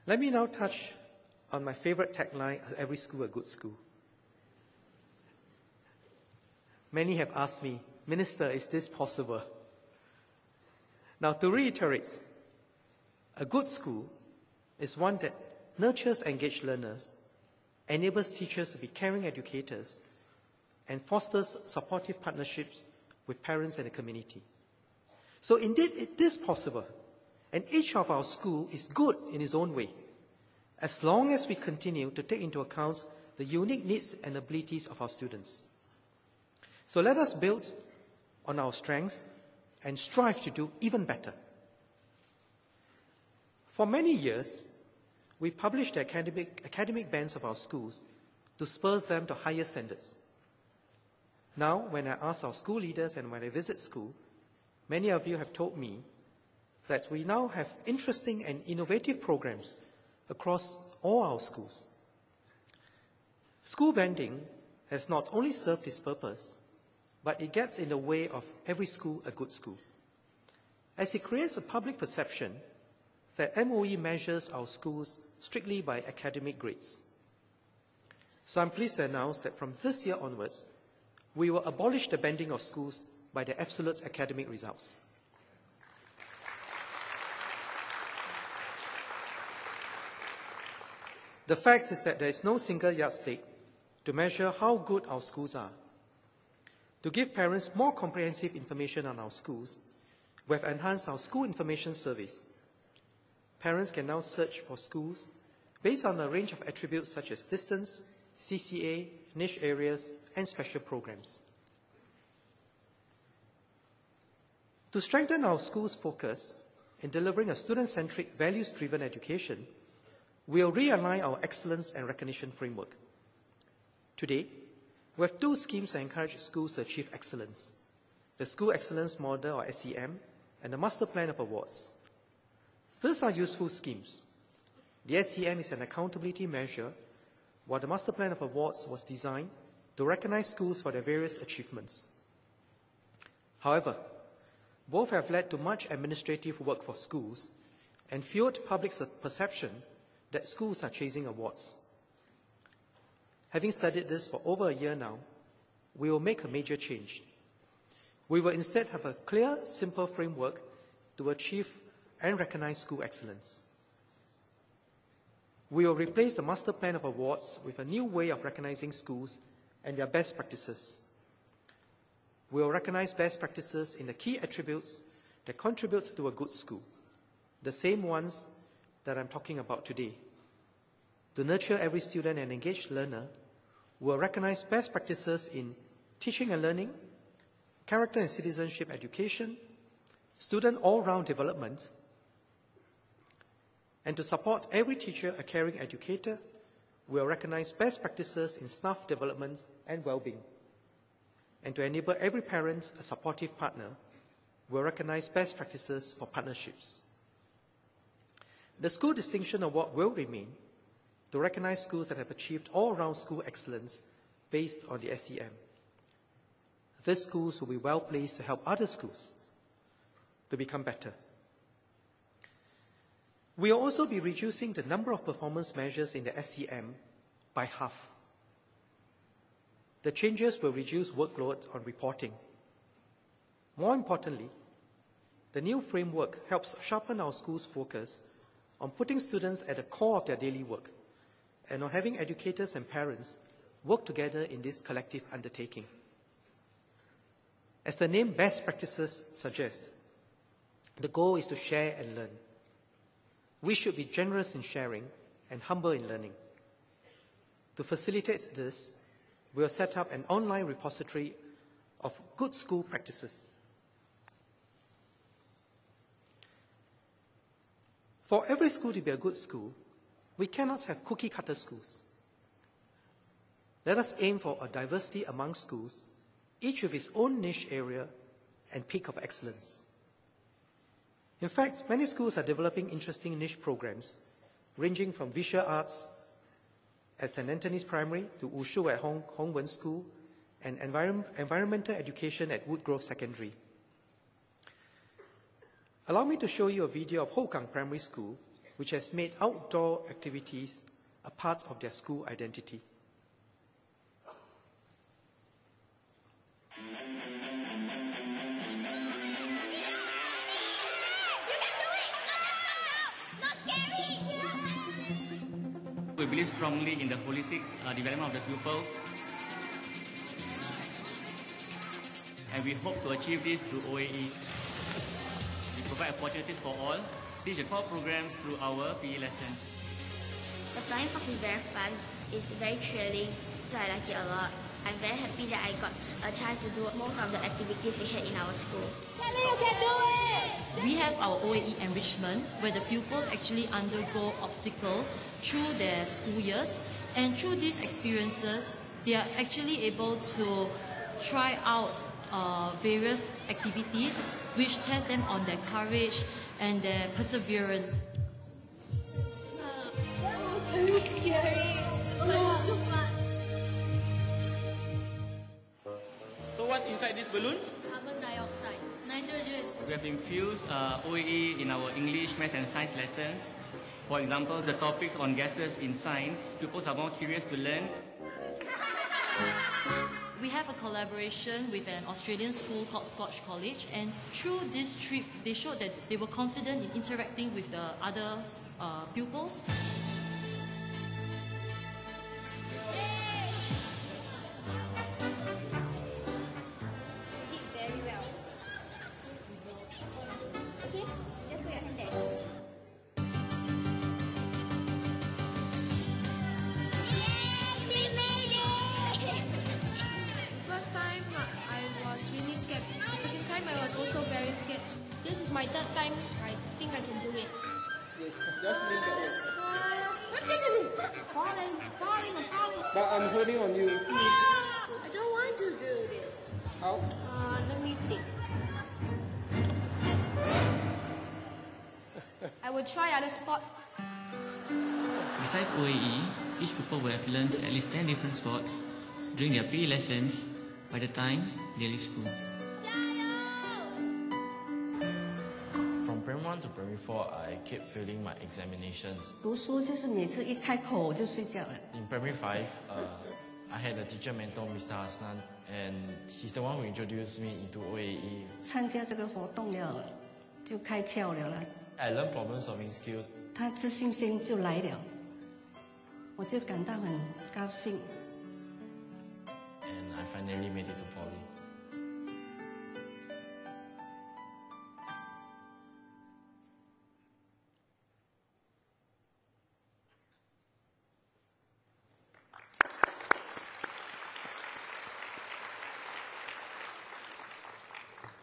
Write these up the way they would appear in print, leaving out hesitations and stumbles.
Let me now touch on my favorite tagline, every school a good school. Many have asked me, Minister, is this possible? Now, to reiterate, a good school is one that nurtures engaged learners, enables teachers to be caring educators, and fosters supportive partnerships with parents and the community. So indeed, it is possible, and each of our schools is good in its own way, as long as we continue to take into account the unique needs and abilities of our students. So let us build on our strengths and strive to do even better. For many years, we published the academic bands of our schools to spur them to higher standards. Now, when I ask our school leaders and when I visit school, many of you have told me that we now have interesting and innovative programs across all our schools. School banding has not only served its purpose, but it gets in the way of every school a good school, as it creates a public perception that MOE measures our schools strictly by academic grades. So I'm pleased to announce that from this year onwards, we will abolish the banding of schools by their absolute academic results. The fact is that there is no single yardstick to measure how good our schools are. To give parents more comprehensive information on our schools, we have enhanced our school information service. Parents can now search for schools based on a range of attributes such as distance, CCA, niche areas, and special programs. To strengthen our school's focus in delivering a student-centric, values-driven education, we will realign our excellence and recognition framework. Today, we have two schemes to encourage schools to achieve excellence: the School Excellence Model, or SEM, and the Master Plan of Awards. These are useful schemes. The SEM is an accountability measure, while the Master Plan of Awards was designed to recognize schools for their various achievements. However, both have led to much administrative work for schools and fueled public's perception that schools are chasing awards. Having studied this for over a year now, we will make a major change. We will instead have a clear, simple framework to achieve and recognize school excellence. We will replace the Master Plan of Awards with a new way of recognizing schools and their best practices. We will recognize best practices in the key attributes that contribute to a good school, the same ones that I'm talking about today. To nurture every student and engaged learner, we will recognize best practices in teaching and learning, character and citizenship education, student all-round development, and to support every teacher a caring educator, we will recognize best practices in staff development and well-being. And to enable every parent a supportive partner, we will recognize best practices for partnerships. The School Distinction Award will remain to recognize schools that have achieved all-round school excellence based on the SEM. These schools will be well placed to help other schools to become better. We will also be reducing the number of performance measures in the SEM by half. The changes will reduce workload on reporting. More importantly, the new framework helps sharpen our schools' focus on putting students at the core of their daily work and on having educators and parents work together in this collective undertaking. As the name Best Practices suggests, the goal is to share and learn. We should be generous in sharing and humble in learning. To facilitate this, we will set up an online repository of good school practices. For every school to be a good school, we cannot have cookie-cutter schools. Let us aim for a diversity among schools, each with its own niche area and peak of excellence. In fact, many schools are developing interesting niche programs, ranging from visual arts at St. Anthony's Primary to Wushu at Hong Wen School and environmental education at Woodgrove Secondary. Allow me to show you a video of Hougang Primary School which has made outdoor activities a part of their school identity. We believe strongly in the holistic development of the pupil, and we hope to achieve this through OAE. We provide opportunities for all, teach the core programs through our PE lessons. The flying fox is very fun, it's very thrilling, so I like it a lot. I'm very happy that I got a chance to do most of the activities we had in our school. Kelly, you can do it! We have our OAE enrichment where the pupils actually undergo obstacles through their school years, and through these experiences they are actually able to try out various activities which test them on their courage and their perseverance. Very scary. Oh, so fun. So what's inside this balloon? Carbon dioxide. Nitrogen. We have infused OAE in our English, Maths and Science lessons. For example, the topics on gases in science, pupils are more curious to learn. We have a collaboration with an Australian school called Scotch College, and through this trip they showed that they were confident in interacting with the other pupils. Very well. Okay, just put your hand there. Yay, we made it! First time I was really scared. The second time I was also very scared. This is my third time. I think I can do it. Yes, just lean that way. What can you do? Falling. But I'm holding on you. I don't want to do this. How? Let me think. I will try other sports. Besides OAE, each pupil will have learned at least 10 different sports during their PE lessons by the time they leave school. From primary 1 to primary 4, I kept failing my examinations. 读书就是每次一开口我就睡觉了。 In primary 5, I had a teacher mentor, Mr. Hasnan, and he's the one who introduced me into OAE. 参加这个活动了，就开窍了啦。 I learned problem solving skills. 他自信心就来了，我就感到很高兴。 And I finally made it to poly.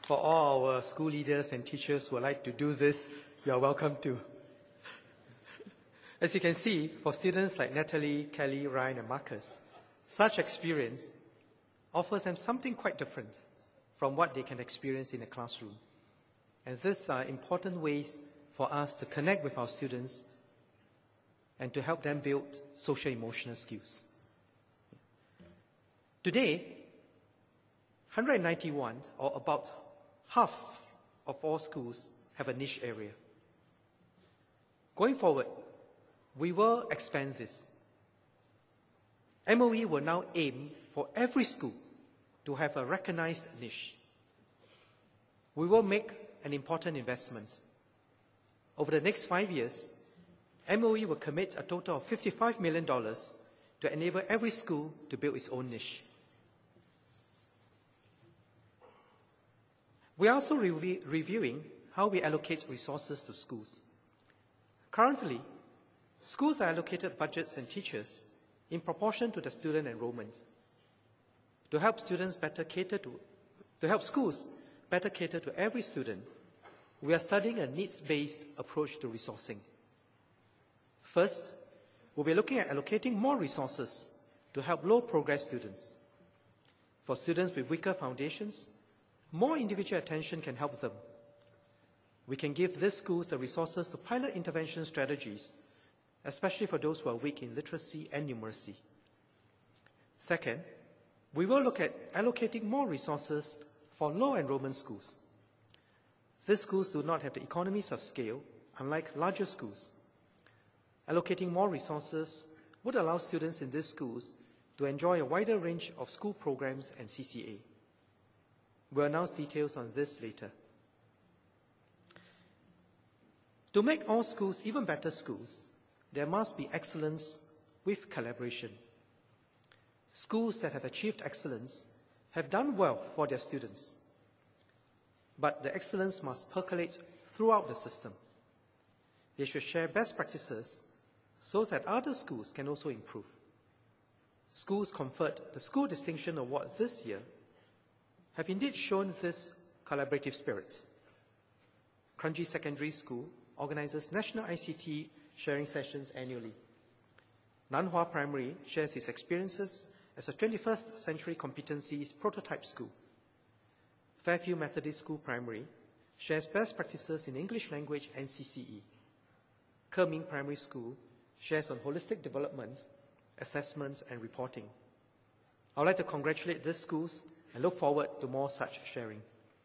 For all our school leaders and teachers who would like to do this, you are welcome to. As you can see, for students like Natalie, Kelly, Ryan, and Marcus, such experience offers them something quite different from what they can experience in a classroom. And these are important ways for us to connect with our students and to help them build social emotional skills. Today, 191, or about half of all schools, have a niche area. Going forward, we will expand this. MOE will now aim for every school to have a recognized niche. We will make an important investment. Over the next 5 years, MOE will commit a total of $55 million to enable every school to build its own niche. We are also reviewing how we allocate resources to schools. Currently, schools are allocated budgets and teachers in proportion to the student enrollment. To help schools better cater to every student, we are studying a needs-based approach to resourcing. First, we'll be looking at allocating more resources to help low-progress students. For students with weaker foundations, more individual attention can help them. We can give these schools the resources to pilot intervention strategies, especially for those who are weak in literacy and numeracy. Second, we will look at allocating more resources for low enrollment schools. These schools do not have the economies of scale, unlike larger schools. Allocating more resources would allow students in these schools to enjoy a wider range of school programs and CCA. We'll announce details on this later. To make all schools even better schools, there must be excellence with collaboration. Schools that have achieved excellence have done well for their students, but the excellence must percolate throughout the system. They should share best practices so that other schools can also improve. Schools conferred the School Distinction Award this year have indeed shown this collaborative spirit. Kranji Secondary School organizes national ICT sharing sessions annually. Nanhua Primary shares its experiences as a 21st century competencies prototype school. Fairview Methodist School Primary shares best practices in English language and CCE. Kerming Primary School shares on holistic development, assessment, and reporting. I would like to congratulate these schools and look forward to more such sharing.